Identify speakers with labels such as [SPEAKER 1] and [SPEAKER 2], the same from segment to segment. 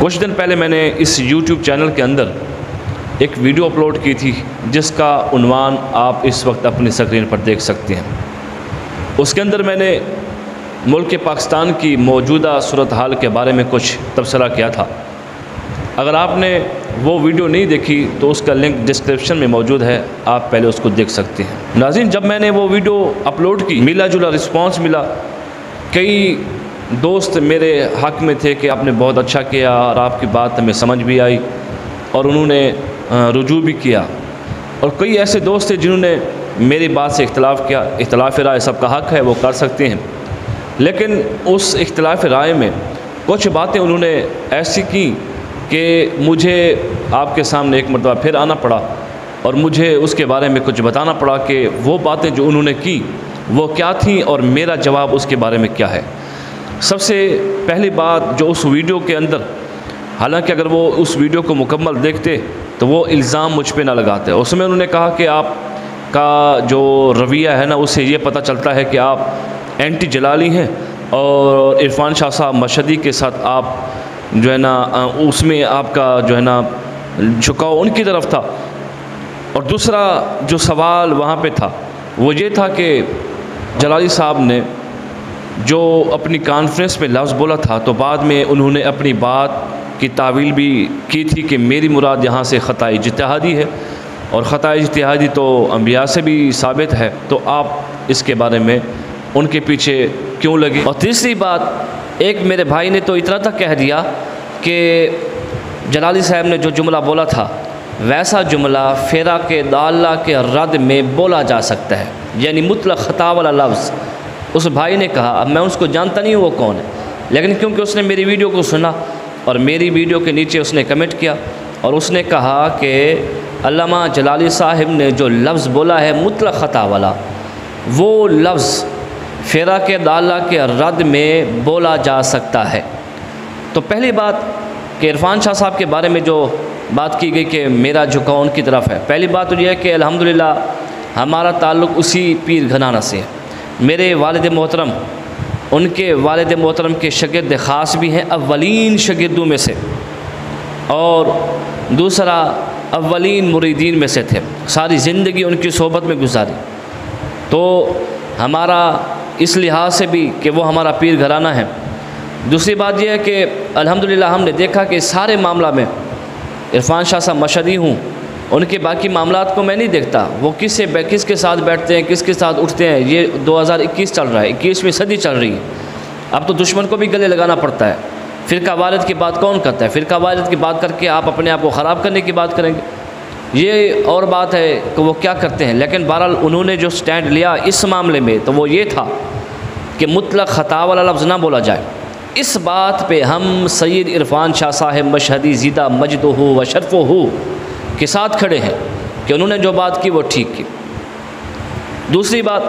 [SPEAKER 1] کچھ دن پہلے میں نے اس یوٹیوب چینل کے اندر ایک ویڈیو اپلوڈ کی تھی جس کا عنوان آپ اس وقت اپنی اسکرین پر دیکھ سکتے ہیں۔ اس کے اندر میں نے ملک پاکستان کی موجودہ صورتحال کے بارے میں کچھ تبصرہ کیا تھا۔ اگر آپ نے وہ ویڈیو نہیں دیکھی تو اس کا لنک ڈسکرپشن میں موجود ہے، آپ پہلے اس کو دیکھ سکتے ہیں۔ ناظرین، جب میں نے وہ ویڈیو اپلوڈ کی ملا جلا رسپانس ملا۔ کئی دوست میرے حق میں تھے کہ آپ نے بہت اچھا کیا اور آپ کی بات ہمیں سمجھ بھی آئی اور انہوں نے رجوع بھی کیا، اور کئی ایسے دوست تھے جنہوں نے میری بات سے اختلاف کیا۔ اختلاف رائے سب کا حق ہے، وہ کر سکتے ہیں، لیکن اس اختلاف رائے میں کچھ باتیں انہوں نے ایسی کی کہ مجھے آپ کے سامنے ایک مرتبہ پھر آنا پڑا اور مجھے اس کے بارے میں کچھ بتانا پڑا کہ وہ باتیں جو انہوں نے کی وہ کیا تھیں اور میرا جواب اس کے بارے میں کیا ہے۔ سب سے پہلی بات جو اس ویڈیو کے اندر، حالانکہ اگر وہ اس ویڈیو کو مکمل دیکھتے تو وہ الزام مجھ پہ نہ لگاتے۔ اس میں انہوں نے کہا کہ آپ کا جو رویہ ہے نا، اس سے یہ پتہ چلتا ہے کہ آپ اینٹی جلالی ہیں اور عرفان شاہ صاحب مشہدی کے ساتھ آپ جو ہے نا اس میں آپ کا جو ہے نا جھکاؤ ان کی طرف تھا۔ اور دوسرا جو سوال وہاں پہ تھا وہ یہ تھا کہ جلالی صاحب نے جو اپنی کانفرنس میں لفظ بولا تھا تو بعد میں انہوں نے اپنی بات کی تعویل بھی کی تھی کہ میری مراد یہاں سے خطا اجتہادی ہے، اور خطا اجتہادی تو انبیاء سے بھی ثابت ہے، تو آپ اس کے بارے میں ان کے پیچھے کیوں لگے۔ اور تیسری بات، ایک میرے بھائی نے تو اتنا تک کہہ دیا کہ جلالی صاحب نے جو جملہ بولا تھا ویسا جملہ فیرا کے داللہ کے رد میں بولا جا سکتا ہے، یعنی مطلق خطا والا لفظ اس بھائی نے کہا۔ اب میں اس کو جانتا نہیں ہوں وہ کون ہے، لیکن کیونکہ اس نے میری ویڈیو کو سنا اور میری ویڈیو کے نیچے اس نے کمنٹ کیا اور اس نے کہا کہ علامہ جلالی صاحب نے جو لفظ بولا ہے مطلق خطا والا، وہ لفظ فیرا کے داللہ کے رد میں بولا جا سکتا ہے۔ تو پہلی بات کہ عرفان شاہ صاحب کے بارے میں جو بات کی گئی کہ میرا جھکاؤ ان کی طرف ہے، پہلی بات تو یہ ہے کہ الحمدللہ ہمارا تعلق اسی پیر گھرانہ سے ہے۔ میرے والد محترم ان کے والد محترم کے شاگرد خاص بھی ہیں، اولین شاگردوں میں سے، اور دوسرا اولین مریدین میں سے تھے، ساری زندگی ان کی صحبت میں گزاری۔ تو ہمارا اس لحاظ سے بھی کہ وہ ہمارا پیر گھرانہ ہے۔ دوسری بات یہ ہے کہ الحمدللہ ہم نے دیکھا کہ سارے معاملہ میں عرفان شاہ صاحب مشہدی ہوں، ان کے باقی معاملات کو میں نہیں دیکھتا، وہ کس کے ساتھ بیٹھتے ہیں، کس کے ساتھ اٹھتے ہیں۔ یہ 2021 چل رہا ہے، 21ویں صدی چل رہی ہے، اب تو دشمن کو بھی گلے لگانا پڑتا ہے۔ فرقہ وارث کی بات کون کرتا ہے؟ فرقہ وارث کی بات کر کے آپ اپنے آپ کو خراب کرنے کی بات کریں گے، یہ اور بات ہے کہ وہ کیا کرتے ہیں۔ لیکن بہرحال انہوں نے جو سٹینڈ لیا اس معاملے میں تو وہ یہ تھا کہ مطلق خطا والا لفظ نہ بولا جائے۔ اس بات پہ ہم سید عرفان شاہ صاحب مشہدی زیدہ مجدہ و شرفہ کے ساتھ کھڑے ہیں کہ انہوں نے جو بات کی وہ ٹھیک کی۔ دوسری بات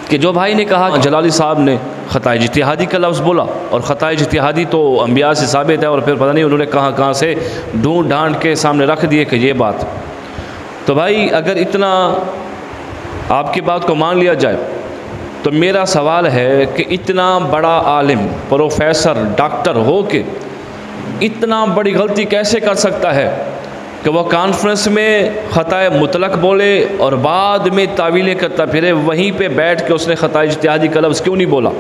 [SPEAKER 1] کہ جو بھائی نے کہا جلالی صاحب نے خطا اجتہادی کا لفظ بولا، اور خطا اجتہادی تو انبیاء سے ثابت ہے، اور پھر پتہ نہیں انہوں نے کہاں سے ڈھونڈ ڈھانڈ کے سامنے رکھ دیے کہ یہ بات۔ تو بھائی اگر اتنا آپ کی بات کو مان لیا جائے تو میرا سوال ہے کہ اتنا بڑا عالم، پروفیسر، ڈاکٹر ہو کے اتنا بڑی غلطی کیسے کر سکتا ہے کہ وہ کانفرنس میں خطا مطلق بولے اور بعد میں تعویلیں کرتا پھرے؟ وہیں پہ بیٹھ کے اس نے خطا اجتہادی کا لفظ کیوں نہیں بولا؟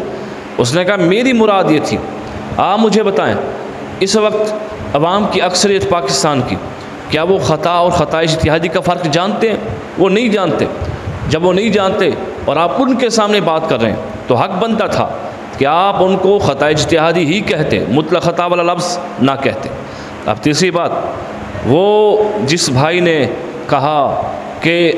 [SPEAKER 1] اس نے کہا میری مراد یہ تھی۔ آپ مجھے بتائیں، اس وقت عوام کی اکثریت پاکستان کی، کیا وہ خطا اور خطا اجتہادی کا فرق جانتے ہیں؟ وہ نہیں جانتے۔ جب وہ نہیں جانتے اور آپ ان کے سامنے بات کر رہے ہیں تو حق بنتا تھا کہ آپ ان کو خطا اجتہادی ہی کہتے، مطلق خطا والا لفظ نہ کہتے۔ اب تیسری بات، وہ جس بھائی نے کہا کہ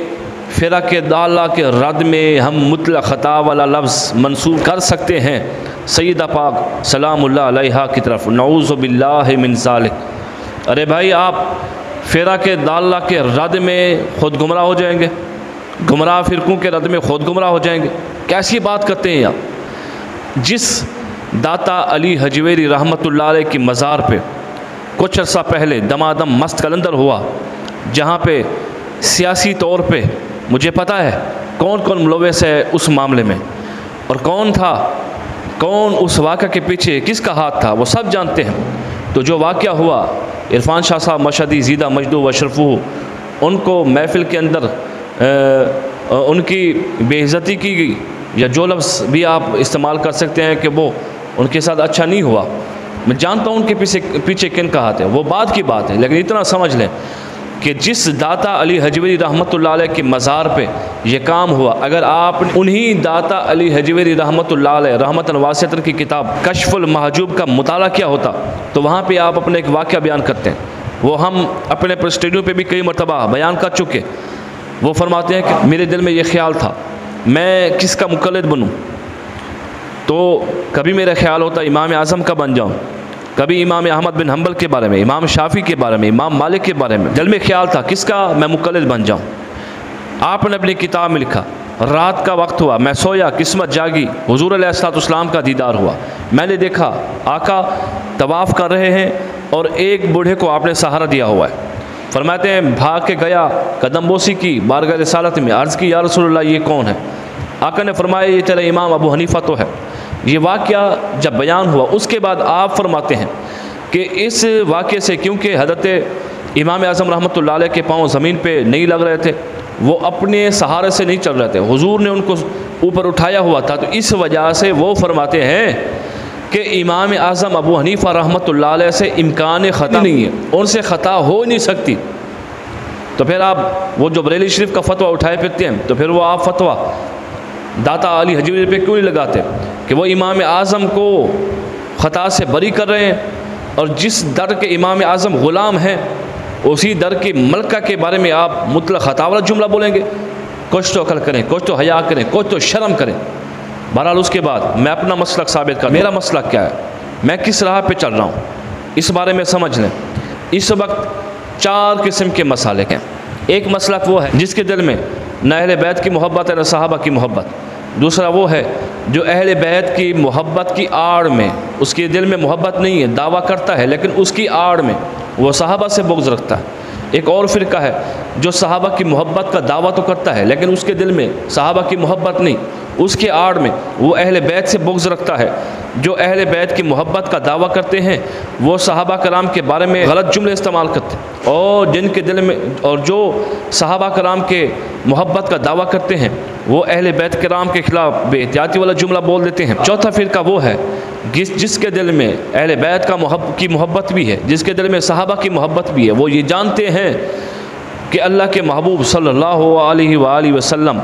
[SPEAKER 1] فرق داللہ کے رد میں ہم مطلق خطا والا لفظ منسوب کر سکتے ہیں سیدہ پاک سلام اللہ علیہا کی طرف، نعوذ باللہ من ذالک۔ ارے بھائی، آپ فرق داللہ کے رد میں خود گمراہ ہو جائیں گے، گمراہ فرقوں کے رد میں خود گمراہ ہو جائیں گے؟ کیسی بات کرتے ہیں آپ؟ جس داتا علی حجویری رحمۃ اللہ علیہ کی مزار پہ کچھ عرصہ پہلے دمادم مست کلندر ہوا، جہاں پہ سیاسی طور پہ مجھے پتہ ہے کون کون ملوث ہے اس معاملے میں، اور کون تھا، کون اس واقعہ کے پیچھے کس کا ہاتھ تھا، وہ سب جانتے ہیں۔ تو جو واقعہ ہوا عرفان شاہ صاحب مشہدی زیدہ مجدو و شرفو، ان کو محفل کے اندر ان کی بے عزتی کی گئی، یا جو لفظ بھی آپ استعمال کر سکتے ہیں کہ وہ ان کے ساتھ اچھا نہیں ہوا. میں جانتا ہوں ان کے پیچھے کن کا ہاتھ ہے، وہ بعد کی بات ہے، لیکن اتنا سمجھ لیں کہ جس داتا علی حجویری رحمۃ اللہ علیہ کے مزار پہ یہ کام ہوا، اگر آپ انہی داتا علی حجویری رحمۃ اللہ علیہ رحمۃ واسعۃ کی کتاب کشف المحجوب کا مطالعہ کیا ہوتا تو وہاں پہ آپ اپنے ایک واقعہ بیان کرتے ہیں، وہ ہم اپنے اسٹوڈیو پہ بھی کئی مرتبہ بیان کر چکے. وہ فرماتے ہیں کہ میرے دل میں یہ خیال تھا میں کس کا مقلد بنوں، تو کبھی میرا خیال ہوتا امام اعظم کا بن جاؤں، کبھی امام احمد بن حنبل کے بارے میں، امام شافعی کے بارے میں، امام مالک کے بارے میں. دل میں خیال تھا کس کا میں مقلد بن جاؤں. آپ نے اپنی کتاب میں لکھا رات کا وقت ہوا، میں سویا، قسمت جاگی، حضور علیہ السلام کا دیدار ہوا. میں نے دیکھا آقا طواف کر رہے ہیں اور ایک بوڑھے کو آپ نے سہارا دیا ہوا ہے. فرماتے ہیں بھاگ کے گیا، قدم بوسی کی، بارگاہ رسالت میں عرض کی یا رسول اللہ یہ کون ہے؟ آقا نے فرمایا یہ تیرا امام ابو حنیفہ تو ہے. یہ واقعہ جب بیان ہوا اس کے بعد آپ فرماتے ہیں کہ اس واقعے سے کیونکہ حضرت امام اعظم رحمۃ اللہ علیہ کے پاؤں زمین پہ نہیں لگ رہے تھے، وہ اپنے سہارے سے نہیں چل رہے تھے، حضور نے ان کو اوپر اٹھایا ہوا تھا، تو اس وجہ سے وہ فرماتے ہیں کہ امام اعظم ابو حنیفہ رحمۃ اللہ علیہ سے امکان خطا نہیں ہے، ان سے خطا ہو نہیں سکتی. تو پھر آپ وہ جو بریلی شریف کا فتویٰ اٹھائے پھرتے ہیں تو پھر وہ آپ فتویٰ داتا علی حجویری پہ کیوں نہیں لگاتے کہ وہ امام اعظم کو خطا سے بری کر رہے ہیں، اور جس در کے امام اعظم غلام ہیں اسی در کی ملکہ کے بارے میں آپ مطلق خطا والا جملہ بولیں گے؟ کچھ تو عقل کریں، کچھ تو حیا کریں، کچھ تو شرم کریں. بہرحال اس کے بعد میں اپنا مسلک ثابت کر، میرا مسلک کیا ہے، میں کس راہ پہ چل رہا ہوں، اس بارے میں سمجھ لیں. اس وقت 4 قسم کے مسالک ہیں. ایک مسلک وہ ہے جس کے دل میں نہ اہل بیت کی محبت ہے نہ صحابہ کی محبت. دوسرا وہ ہے جو اہل بیت کی محبت کی آڑ میں، اس کے دل میں محبت نہیں ہے، دعویٰ کرتا ہے لیکن اس کی آڑ میں وہ صحابہ سے بغض رکھتا ہے. ایک اور فرقہ ہے جو صحابہ کی محبت کا دعویٰ تو کرتا ہے لیکن اس کے دل میں صحابہ کی محبت نہیں، اس کے آڑ میں وہ اہل بیت سے بغض رکھتا ہے. جو اہل بیت کی محبت کا دعویٰ کرتے ہیں وہ صحابہ کرام کے بارے میں غلط جملے استعمال کرتے ہیں، اور جن کے دل میں اور جو صحابہ کرام کے محبت کا دعویٰ کرتے ہیں وہ اہل بیت کرام کے خلاف بے احتیاطی والا جملہ بول دیتے ہیں. چوتھا فرقہ وہ ہے جس کے دل میں اہل بیت کی محبت بھی ہے، جس کے دل میں صحابہ کی محبت بھی ہے. وہ یہ جانتے ہیں کہ اللہ کے محبوب صلی اللہ علیہ وآلہ وسلم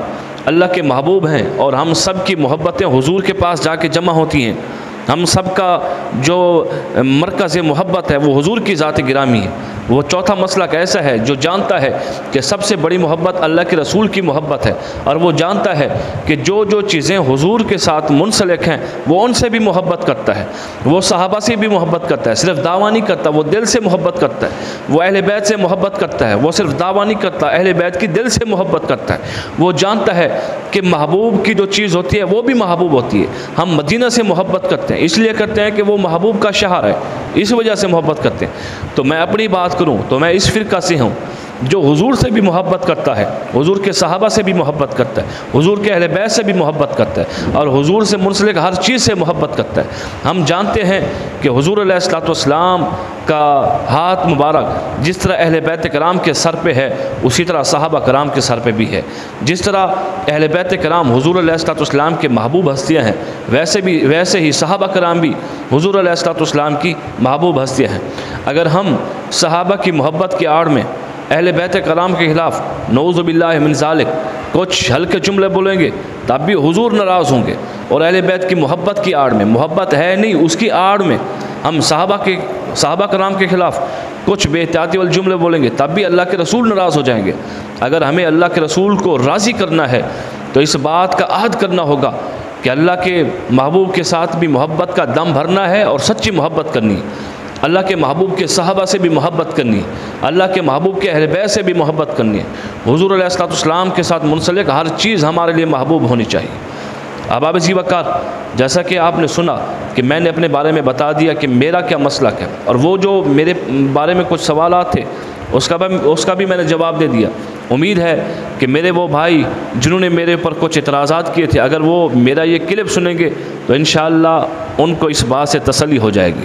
[SPEAKER 1] اللہ کے محبوب ہیں، اور ہم سب کی محبتیں حضور کے پاس جا کے جمع ہوتی ہیں. ہم سب کا جو مرکز محبت ہے وہ حضور کی ذات گرامی ہے. وہ چوتھا مسلک ایسا ہے جو جانتا ہے کہ سب سے بڑی محبت اللہ کے رسول کی محبت ہے، اور وہ جانتا ہے کہ جو چیزیں حضور کے ساتھ منسلک ہیں وہ ان سے بھی محبت کرتا ہے، وہ صحابہ سے بھی محبت کرتا ہے، صرف دعویٰ نہیں کرتا، وہ دل سے محبت کرتا ہے. وہ اہل بیت سے محبت کرتا ہے، وہ صرف دعویٰ نہیں کرتا، اہل بیت کی دل سے محبت کرتا ہے. وہ جانتا ہے کہ محبوب کی جو چیز ہوتی ہے وہ بھی محبوب ہوتی ہے. ہم مدینہ سے محبت کرتے ہیں، اس لیے کرتے ہیں کہ وہ محبوب کا شہر ہے، اس وجہ سے محبت کرتے ہیں. تو میں اپنی بات کروں تو میں اس فرقہ سے ہوں جو حضور سے بھی محبت کرتا ہے، حضور کے صحابہ سے بھی محبت کرتا ہے، حضور کے اہل بیت سے بھی محبت کرتا ہے، اور حضور سے منسلک ہر چیز سے محبت کرتا ہے. ہم جانتے ہیں کہ حضور علیہ السلام کا ہاتھ مبارک جس طرح اہل بیت کرام کے سر پہ ہے اسی طرح صحابہ کرام کے سر پہ بھی ہے. جس طرح اہل بیت کرام حضور علیہ السلام کے محبوب ہستیاں ہیں ویسے ہی صحابہ کرام بھی حضور علیہ السلام کی محبوب ہستیاں ہیں. اگر ہم صحابہ کی محبت کی آڑ میں اہل بیت کرام کے خلاف نعوذ باللہ من ذالک کچھ ہلکے جملے بولیں گے تب بھی حضور ناراض ہوں گے، اور اہل بیت کی محبت کی آڑ میں، محبت ہے نہیں اس کی آڑ میں ہم صحابہ کرام کے خلاف کچھ بے احتیاطی والے جملے بولیں گے تب بھی اللہ کے رسول ناراض ہو جائیں گے. اگر ہمیں اللہ کے رسول کو راضی کرنا ہے تو اس بات کا عہد کرنا ہوگا کہ اللہ کے محبوب کے ساتھ بھی محبت کا دم بھرنا ہے اور سچی محبت کرنی ہے. اللہ کے محبوب کے صحابہ سے بھی محبت کرنی ہے، اللہ کے محبوب کے اہل بیت سے بھی محبت کرنی ہے. حضور علیہ السلام کے ساتھ منسلک ہر چیز ہمارے لیے محبوب ہونی چاہیے. احباب ذی وقار، جیسا کہ آپ نے سنا کہ میں نے اپنے بارے میں بتا دیا کہ میرا کیا مسلک ہے، اور وہ جو میرے بارے میں کچھ سوالات تھے اس کا بھی میں نے جواب دے دیا. امید ہے کہ میرے وہ بھائی جنہوں نے میرے اوپر کچھ اعتراضات کیے تھے اگر وہ میرا یہ کلپ سنیں گے تو انشاءاللہ ان کو اس بات سے تسلی ہو جائے گی.